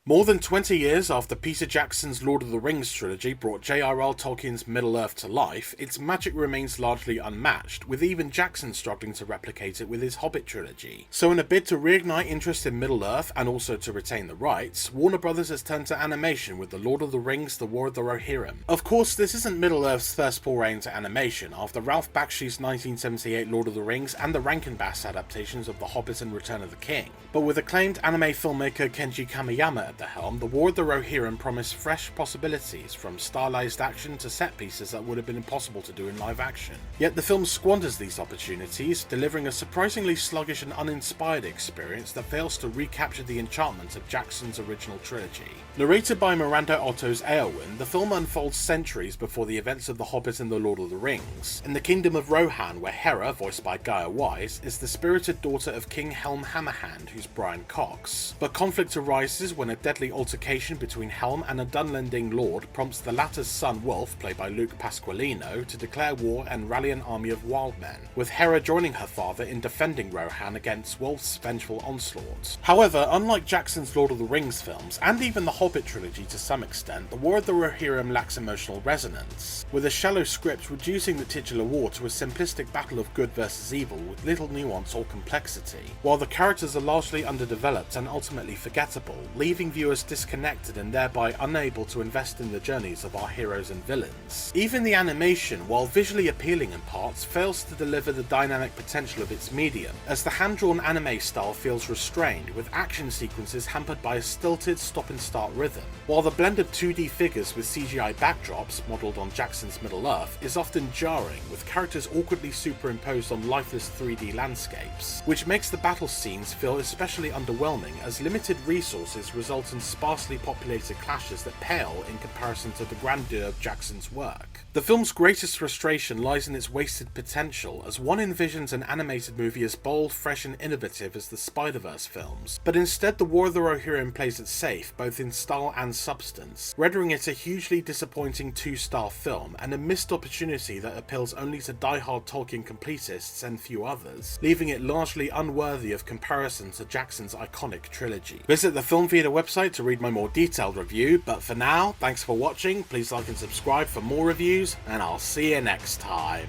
More than 20 years after Peter Jackson's Lord of the Rings trilogy brought J.R.R. Tolkien's Middle-earth to life, its magic remains largely unmatched, with even Jackson struggling to replicate it with his Hobbit trilogy. So in a bid to reignite interest in Middle-earth and also to retain the rights, Warner Brothers has turned to animation with The Lord of the Rings: The War of the Rohirrim. Of course, this isn't Middle-earth's first foray into animation, after Ralph Bakshi's 1978 Lord of the Rings and the Rankin Bass adaptations of The Hobbit and Return of the King. But with acclaimed anime filmmaker Kenji Kamiyama at the helm, The War of the Rohirrim promised fresh possibilities, from stylized action to set pieces that would have been impossible to do in live action. Yet the film squanders these opportunities, delivering a surprisingly sluggish and uninspired experience that fails to recapture the enchantment of Jackson's original trilogy. Narrated by Miranda Otto's Eowyn, the film unfolds centuries before the events of The Hobbit and The Lord of the Rings, in the kingdom of Rohan, where Hera, voiced by Gaia Wise, is the spirited daughter of King Helm Hammerhand, who's Brian Cox. But conflict arises when a deadly altercation between Helm and a Dunlending lord prompts the latter's son Wolf, played by Luke Pasqualino, to declare war and rally an army of wild men, with Hera joining her father in defending Rohan against Wolf's vengeful onslaught. However, unlike Jackson's Lord of the Rings films, and even the Hobbit trilogy to some extent, The War of the Rohirrim lacks emotional resonance, with a shallow script reducing the titular war to a simplistic battle of good versus evil with little nuance or complexity, while the characters are largely underdeveloped and ultimately forgettable, leaving viewers disconnected and thereby unable to invest in the journeys of our heroes and villains. Even the animation, while visually appealing in parts, fails to deliver the dynamic potential of its medium, as the hand-drawn anime style feels restrained, with action sequences hampered by a stilted stop-and-start rhythm, while the blend of 2D figures with CGI backdrops, modelled on Jackson's Middle-earth, is often jarring, with characters awkwardly superimposed on lifeless 3D landscapes, which makes the battle scenes feel especially underwhelming, as limited resources result in sparsely populated clashes that pale in comparison to the grandeur of Jackson's work. The film's greatest frustration lies in its wasted potential, as one envisions an animated movie as bold, fresh and innovative as the Spider-Verse films, but instead The War of the Rohirrim plays it safe, both in style and substance, rendering it a hugely disappointing two-star film and a missed opportunity that appeals only to die-hard Tolkien completists and few others, leaving it largely unworthy of comparison to Jackson's iconic trilogy. Visit the Film Theatre website to read my more detailed review, but for now, thanks for watching, please like and subscribe for more reviews, and I'll see you next time.